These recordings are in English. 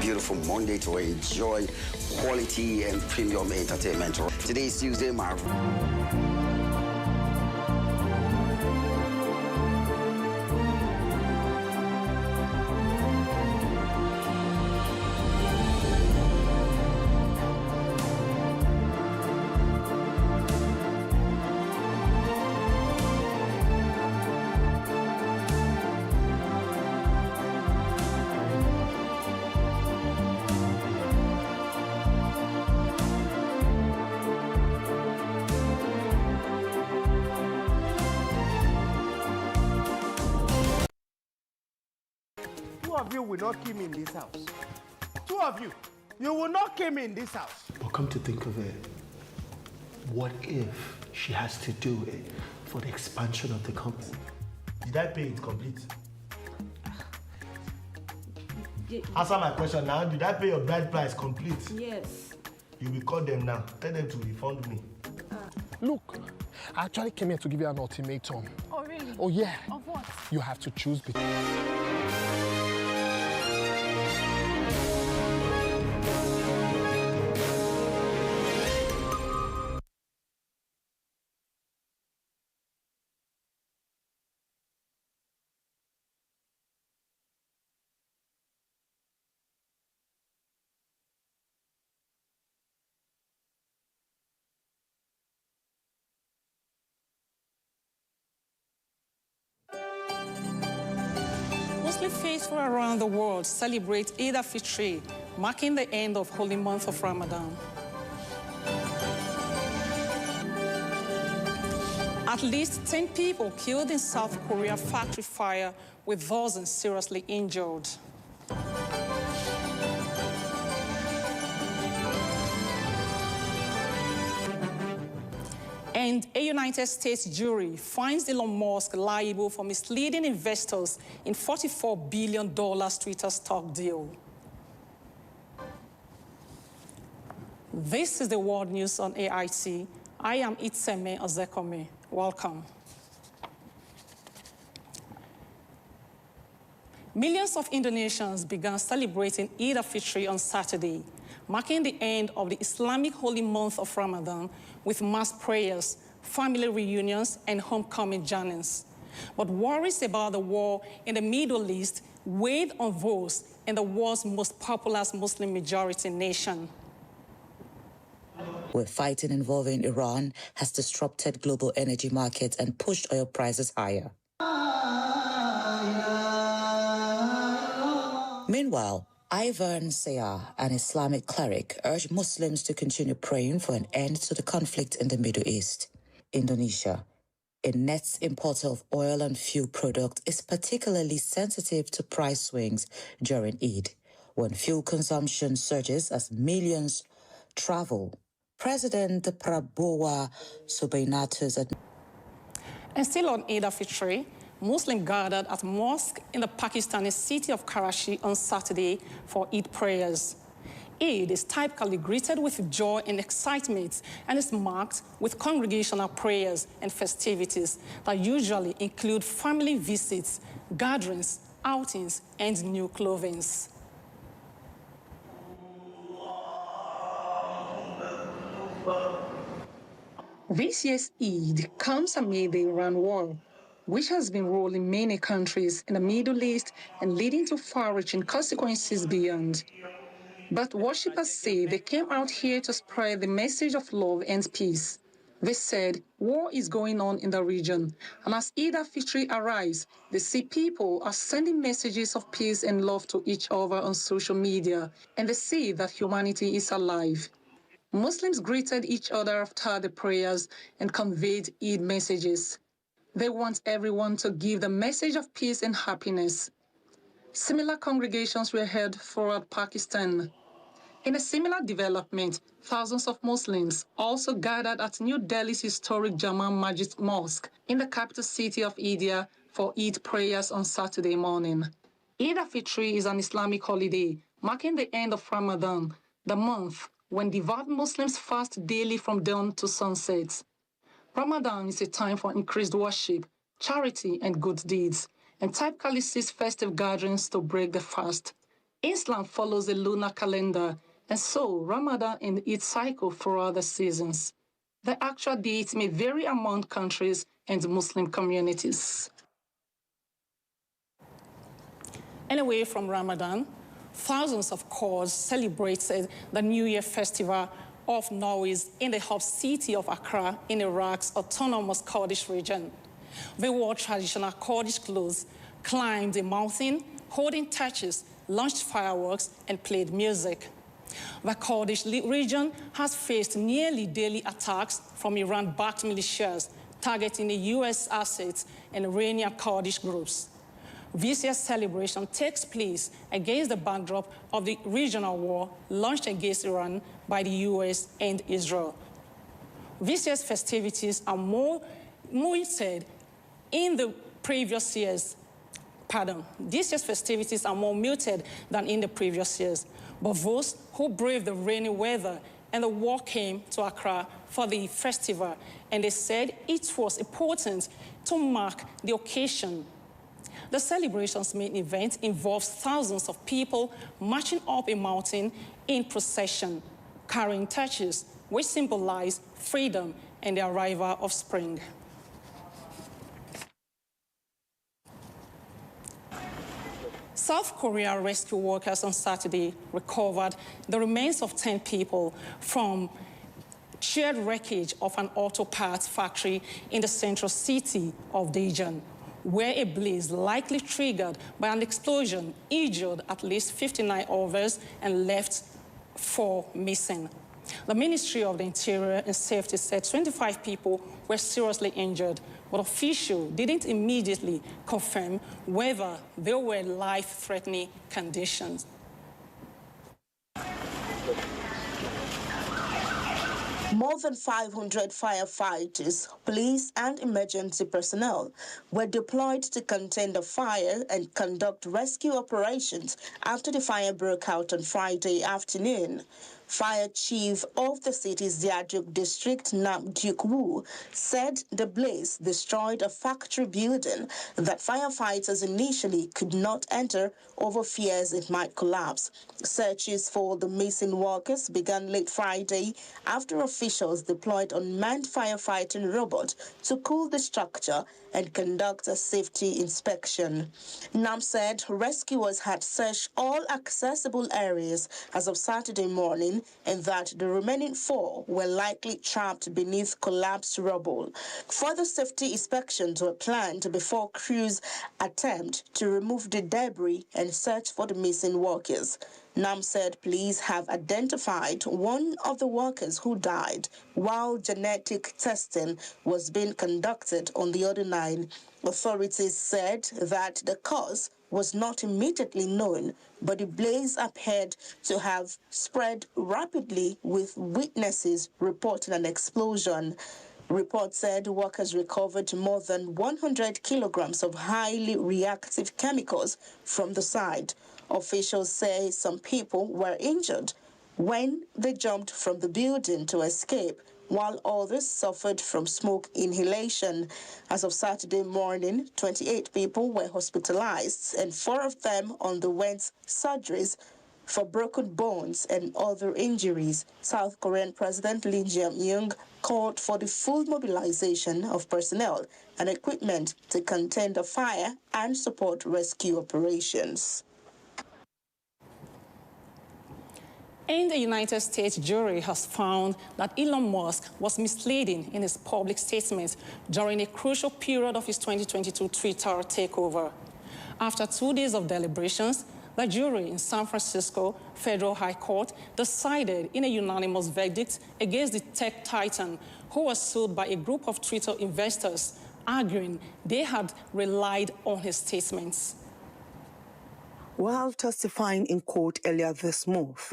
beautiful Monday to enjoy quality and premium entertainment. Today is Tuesday, Two of you will not kill me in this house. Two of you, you will not kill me in this house. But come to think of it, what if she has to do it for the expansion of the company? Did I pay it complete? Answer my question now. Did I pay your bride price complete? Yes. You will call them now. Tell them to refund me. Look, I actually came here to give you an ultimatum. Oh, really? Oh, yeah. Of what? You have to choose between... Muslim faithful around the world celebrate Eid al-Fitr, marking the end of holy month of Ramadan. At least 10 people killed in South Korea factory fire, with dozens seriously injured. And a United States jury finds Elon Musk liable for misleading investors in $44 billion Twitter stock deal. This is the world news on AIT. I am Itseme Ozekome. Welcome. Millions of Indonesians began celebrating Eid al-Fitr on Saturday, marking the end of the Islamic holy month of Ramadan with mass prayers, family reunions, and homecoming journeys. But worries about the war in the Middle East weighed on those in the world's most populous Muslim majority nation. Where fighting involving Iran has disrupted global energy markets and pushed oil prices higher. Meanwhile, Ivan Sayah, an Islamic cleric, urged Muslims to continue praying for an end to the conflict in the Middle East. Indonesia, a net importer of oil and fuel products, is particularly sensitive to price swings during Eid, when fuel consumption surges as millions travel. President Prabowo Subianto's... And still on Eid al-Fitr, Muslims gathered at mosque in the Pakistani city of Karachi on Saturday for Eid prayers. Eid is typically greeted with joy and excitement and is marked with congregational prayers and festivities that usually include family visits, gatherings, outings, and new clothing. This year's Eid comes amid the Iran war, which has been rolling many countries in the Middle East and leading to far-reaching consequences beyond. But worshippers say they came out here to spread the message of love and peace. They said war is going on in the region, and as Eid al-Fitr arrives, they see people are sending messages of peace and love to each other on social media, and they see that humanity is alive. Muslims greeted each other after the prayers and conveyed Eid messages. They want everyone to give the message of peace and happiness. Similar congregations were held throughout Pakistan. In a similar development, thousands of Muslims also gathered at New Delhi's historic Jama Masjid Mosque in the capital city of India for Eid prayers on Saturday morning. Eid al-Fitr is an Islamic holiday marking the end of Ramadan, the month when devout Muslims fast daily from dawn to sunset. Ramadan is a time for increased worship, charity, and good deeds, and typically sees festive gatherings to break the fast. Islam follows the lunar calendar, and so Ramadan and its cycle for other seasons. The actual date may vary among countries and Muslim communities. And away from Ramadan, thousands of Kurds celebrated the New Year festival of Nowruz in the hub city of Accra in Iraq's autonomous Kurdish region. They wore traditional Kurdish clothes, climbed a mountain, holding torches, launched fireworks, and played music. The Kurdish region has faced nearly daily attacks from Iran-backed militias targeting the U.S. assets and Iranian Kurdish groups. This year's celebration takes place against the backdrop of the regional war launched against Iran by the U.S. and Israel. This year's festivities are more muted in the previous years. This year's festivities are more muted than in the previous years. But those who braved the rainy weather and the war came to Accra for the festival, and they said it was important to mark the occasion. The celebration's main event involves thousands of people marching up a mountain in procession, carrying torches, which symbolize freedom and the arrival of spring. South Korea rescue workers on Saturday recovered the remains of 10 people from shared wreckage of an auto parts factory in the central city of Daejeon, where a blaze likely triggered by an explosion injured at least 59 others and left 4 missing. The Ministry of the Interior and Safety said 25 people were seriously injured, but officials didn't immediately confirm whether there were life-threatening conditions. More than 500 firefighters, police and emergency personnel were deployed to contain the fire and conduct rescue operations after the fire broke out on Friday afternoon. Fire chief of the city's Diaduk district, Nam Duke Woo, said the blaze destroyed a factory building that firefighters initially could not enter over fears it might collapse. Searches for the missing workers began late Friday after officials deployed unmanned firefighting robot to cool the structure and conduct a safety inspection. Nam said rescuers had searched all accessible areas as of Saturday morning and that the remaining 4 were likely trapped beneath collapsed rubble. Further safety inspections were planned before crews attempt to remove the debris and search for the missing workers. Nam said police have identified one of the workers who died while genetic testing was being conducted on the other 9. Authorities said that the cause was not immediately known, but the blaze appeared to have spread rapidly, with witnesses reporting an explosion. Reports said workers recovered more than 100 kilograms of highly reactive chemicals from the site. Officials say some people were injured when they jumped from the building to escape, while others suffered from smoke inhalation. As of Saturday morning, 28 people were hospitalized and 4 of them underwent surgeries for broken bones and other injuries. South Korean President Lee Jae-myung called for the full mobilization of personnel and equipment to contain the fire and support rescue operations. And the United States jury has found that Elon Musk was misleading in his public statements during a crucial period of his 2022 Twitter takeover. After 2 days of deliberations, the jury in San Francisco Federal High Court decided in a unanimous verdict against the tech titan, who was sued by a group of Twitter investors, arguing they had relied on his statements. While testifying in court earlier this month,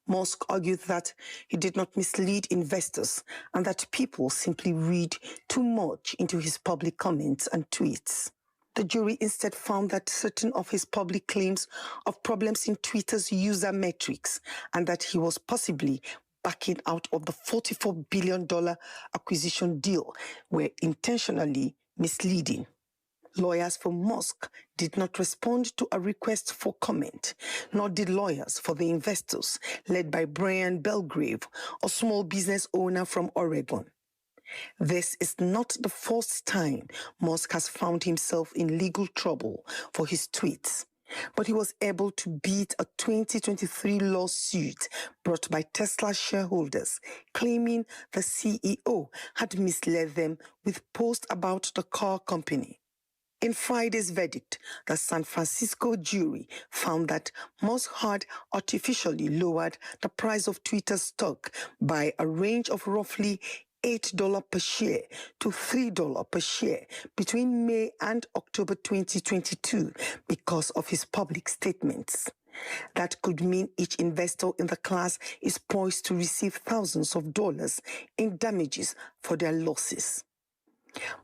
Musk argued that he did not mislead investors and that people simply read too much into his public comments and tweets. The jury instead found that certain of his public claims of problems in Twitter's user metrics and that he was possibly backing out of the $44 billion acquisition deal were intentionally misleading. Lawyers for Musk did not respond to a request for comment, nor did lawyers for the investors, led by Brian Belgrave, a small business owner from Oregon. This is not the first time Musk has found himself in legal trouble for his tweets, but he was able to beat a 2023 lawsuit brought by Tesla shareholders, claiming the CEO had misled them with posts about the car company. In Friday's verdict, the San Francisco jury found that Musk had artificially lowered the price of Twitter stock by a range of roughly $8 per share to $3 per share between May and October 2022 because of his public statements. That could mean each investor in the class is poised to receive thousands of dollars in damages for their losses.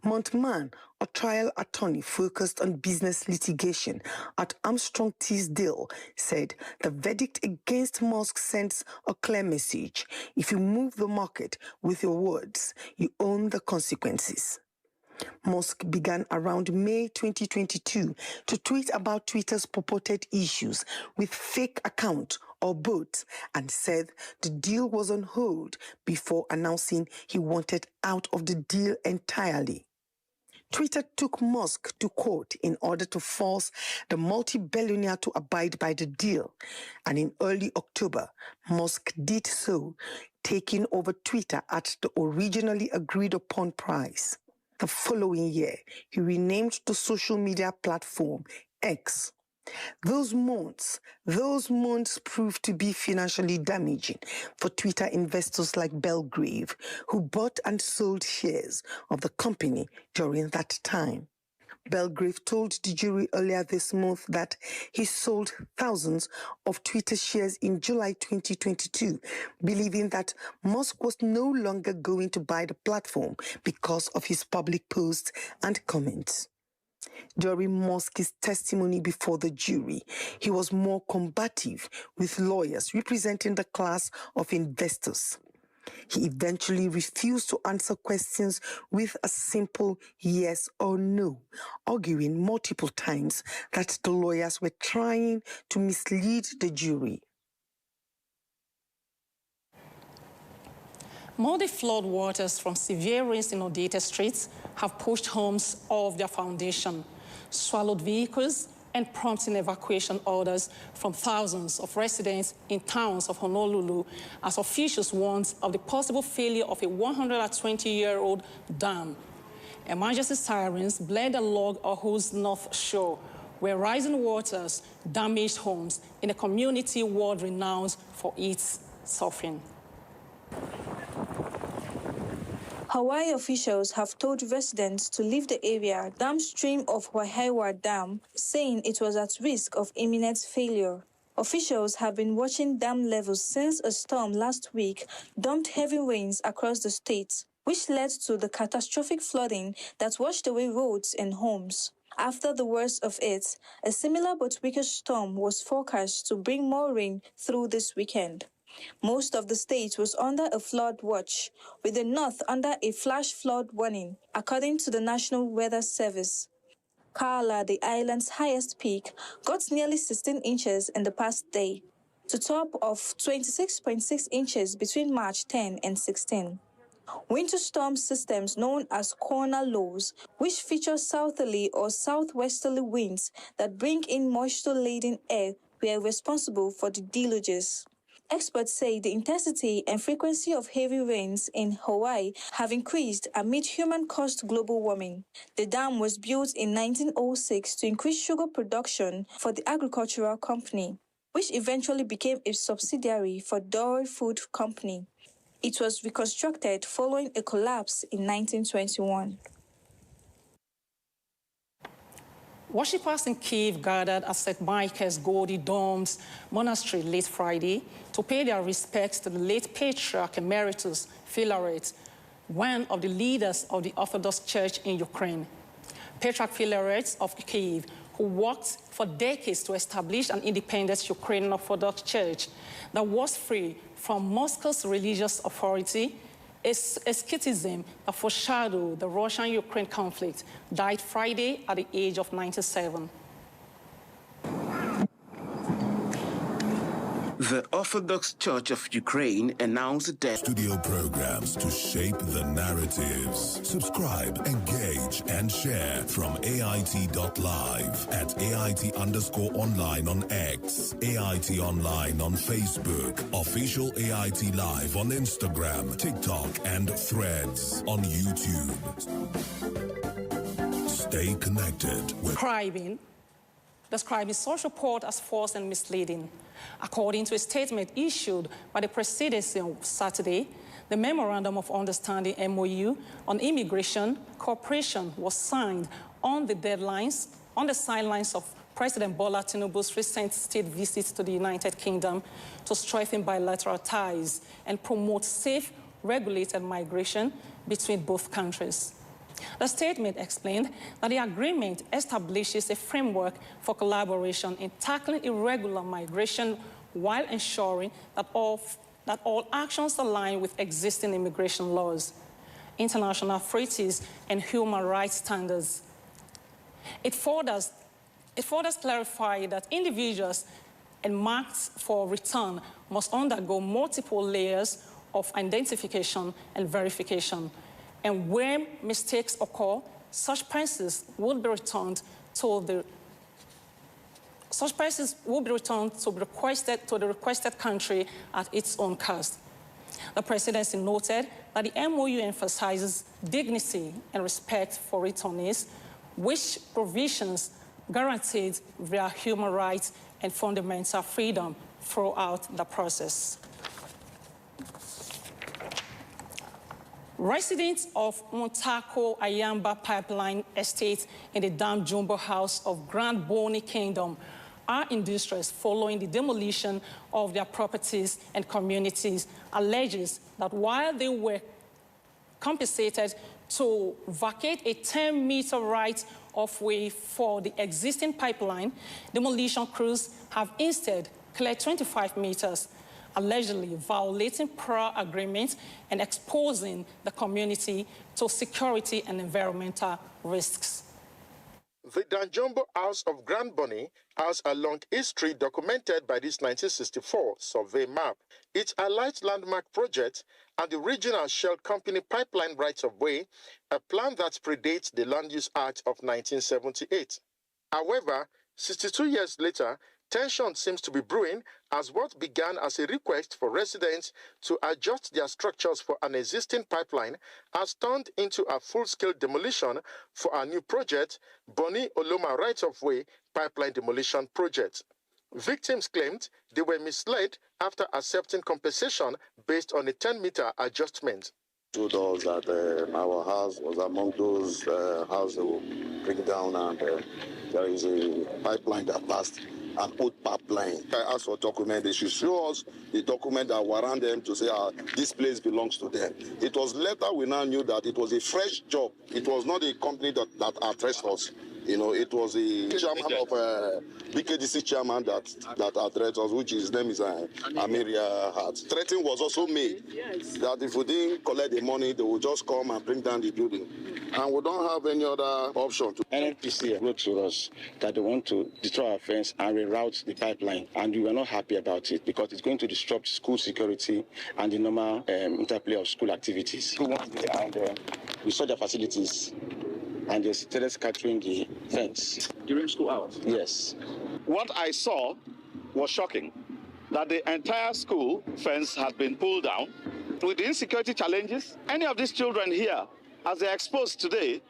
Montman, a trial attorney focused on business litigation at Armstrong Tisdale, said the verdict against Musk sends a clear message. If you move the market with your words, you own the consequences. Musk began around May 2022 to tweet about Twitter's purported issues with fake accounts or bots, and said the deal was on hold before announcing he wanted out of the deal entirely. Twitter took Musk to court in order to force the multi-billionaire to abide by the deal, and in early October, Musk did so, taking over Twitter at the originally agreed-upon price. The following year, he renamed the social media platform X. Those months proved to be financially damaging for Twitter investors like Belgrave, who bought and sold shares of the company during that time. Belgrave told the jury earlier this month that he sold thousands of Twitter shares in July 2022, believing that Musk was no longer going to buy the platform because of his public posts and comments. During Musk's testimony before the jury, he was more combative with lawyers representing the class of investors. He eventually refused to answer questions with a simple yes or no, arguing multiple times that the lawyers were trying to mislead the jury. Muddy flood waters from severe rains in Odete streets have pushed homes off their foundation, swallowed vehicles, and prompting evacuation orders from thousands of residents in towns of Honolulu as officials warned of the possible failure of a 120-year-old dam. Emergency sirens blared along Oahu's North Shore, where rising waters damaged homes in a community world-renowned for its surfing. Hawaii officials have told residents to leave the area downstream of Waihaiwa Dam, saying it was at risk of imminent failure. Officials have been watching dam levels since a storm last week dumped heavy rains across the state, which led to the catastrophic flooding that washed away roads and homes. After the worst of it, a similar but weaker storm was forecast to bring more rain through this weekend. Most of the state was under a flood watch, with the north under a flash flood warning, according to the National Weather Service. Kaala, the island's highest peak, got nearly 16 inches in the past day, to top of 26.6 inches between March 10 and 16. Winter storm systems known as corner lows, which feature southerly or southwesterly winds that bring in moisture-laden air, were responsible for the deluges. Experts say the intensity and frequency of heavy rains in Hawaii have increased amid human-caused global warming. The dam was built in 1906 to increase sugar production for the agricultural company, which eventually became a subsidiary for Dole Food Company. It was reconstructed following a collapse in 1921. Worshippers in Kyiv gathered at St. Michael's Gordie Dome's monastery late Friday to pay their respects to the late Patriarch Emeritus Filaret, one of the leaders of the Orthodox Church in Ukraine. Patriarch Filaret of Kyiv, who worked for decades to establish an independent Ukrainian Orthodox Church that was free from Moscow's religious authority, a schism that foreshadowed the Russian-Ukraine conflict, died Friday at the age of 97. The Orthodox Church of Ukraine announced that studio programs to shape the narratives. Subscribe, engage, and share from AIT.live at AIT_online on X, AIT Online on Facebook, official AIT Live on Instagram, TikTok, and Threads on YouTube. Stay connected with describing such report as false and misleading. According to a statement issued by the presidency on Saturday, the Memorandum of Understanding MOU on immigration cooperation was signed on the sidelines of President Bola Tinubu's recent state visit to the United Kingdom to strengthen bilateral ties and promote safe, regulated migration between both countries. The statement explained that the agreement establishes a framework for collaboration in tackling irregular migration while ensuring that all actions align with existing immigration laws, international treaties, and human rights standards. It further clarified that individuals earmarked for return must undergo multiple layers of identification and verification. And where mistakes occur, such persons will be returned to the requested country at its own cost. The presidency noted that the MOU emphasizes dignity and respect for returnees, which provisions guaranteed their human rights and fundamental freedom throughout the process. Residents of Montako Ayamba Pipeline Estate in the Dam Jumbo House of Grand Boni Kingdom are in distress following the demolition of their properties and communities, alleges that while they were compensated to vacate a 10-meter right-of-way for the existing pipeline, demolition crews have instead cleared 25 meters, allegedly violating prior agreements and exposing the community to security and environmental risks. The Danjumbo House of Grand Boni has a long history documented by this 1964 survey map. It's a light landmark project and the Regional Shell Company pipeline rights-of-way, a plan that predates the Land Use Act of 1978. However, 62 years later, tension seems to be brewing as what began as a request for residents to adjust their structures for an existing pipeline has turned into a full-scale demolition for a new project, Boni Oloma Right-of-Way Pipeline Demolition Project. Victims claimed they were misled after accepting compensation based on a 10-meter adjustment. Told us that our house was among those houses that will break down, and there is a pipeline that passed, an old pipeline. I asked for document. They should show us the document that warrant them to say this place belongs to them. It was later we now knew that it was a fresh job. It was not a company that addressed us. You know, it was the chairman of BKDC chairman that addressed us, which his name is Amiria Hart. Threatening was also made that if we didn't collect the money, they would just come and bring down the building. And we don't have any other option. NNPC wrote to us that they want to destroy our fence and reroute the pipeline, and we were not happy about it because it's going to disrupt school security and the normal interplay of school activities. We saw the facilities, and they started scattering the fence. During school hours? Yes. What I saw was shocking, that the entire school fence has been pulled down. With the insecurity challenges, any of these children here, as they're exposed today,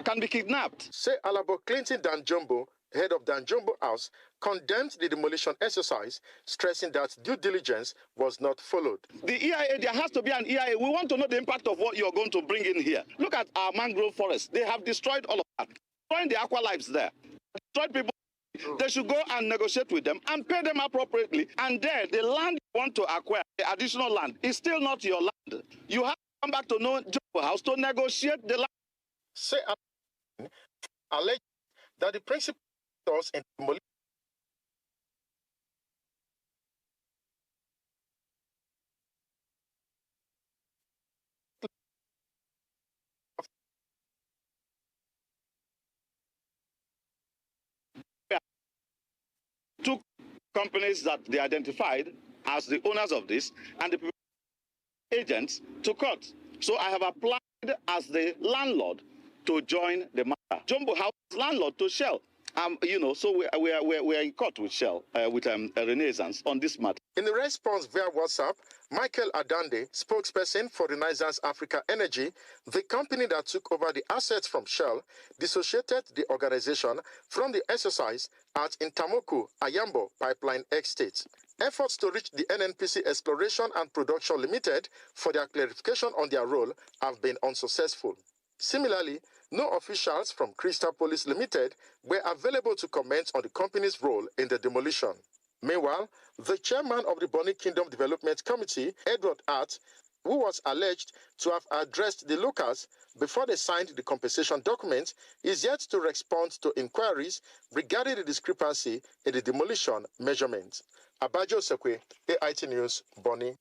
can be kidnapped. Say Alabo Clinton Danjumbo, head of Danjumbo House, condemned the demolition exercise, stressing that due diligence was not followed. The EIA, there has to be an EIA. We want to know the impact of what you're going to bring in here. Look at our mangrove forest. They have destroyed all of that, destroying the aqua lives there, destroyed people. They should go and negotiate with them and pay them appropriately. And there, the land you want to acquire, the additional land, is still not your land. You have to come back to Danjumbo House to negotiate the land. Say alleged that the principal in demolition companies that they identified as the owners of this and the agents to court. So I have applied as the landlord to join the matter. Jumbo House landlord to Shell. So we are in court with Shell, with Renaissance on this matter. In the response via WhatsApp, Michael Adande, spokesperson for Renaissance Africa Energy, the company that took over the assets from Shell, dissociated the organization from the exercise at Intamoku, Ayambo Pipeline Estate. Efforts to reach the NNPC Exploration and Production Limited for their clarification on their role have been unsuccessful. Similarly, no officials from Crystal Police Limited were available to comment on the company's role in the demolition. Meanwhile, the chairman of the Bonny Kingdom Development Committee, Edward Hart, who was alleged to have addressed the locals before they signed the compensation document, is yet to respond to inquiries regarding the discrepancy in the demolition measurement. Abajo Sekwe, AIT News, Bonny.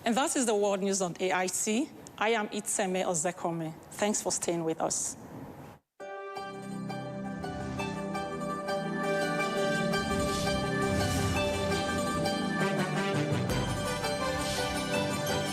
And that is the world news on AIT. I am Itseme Ozekome. Thanks for staying with us.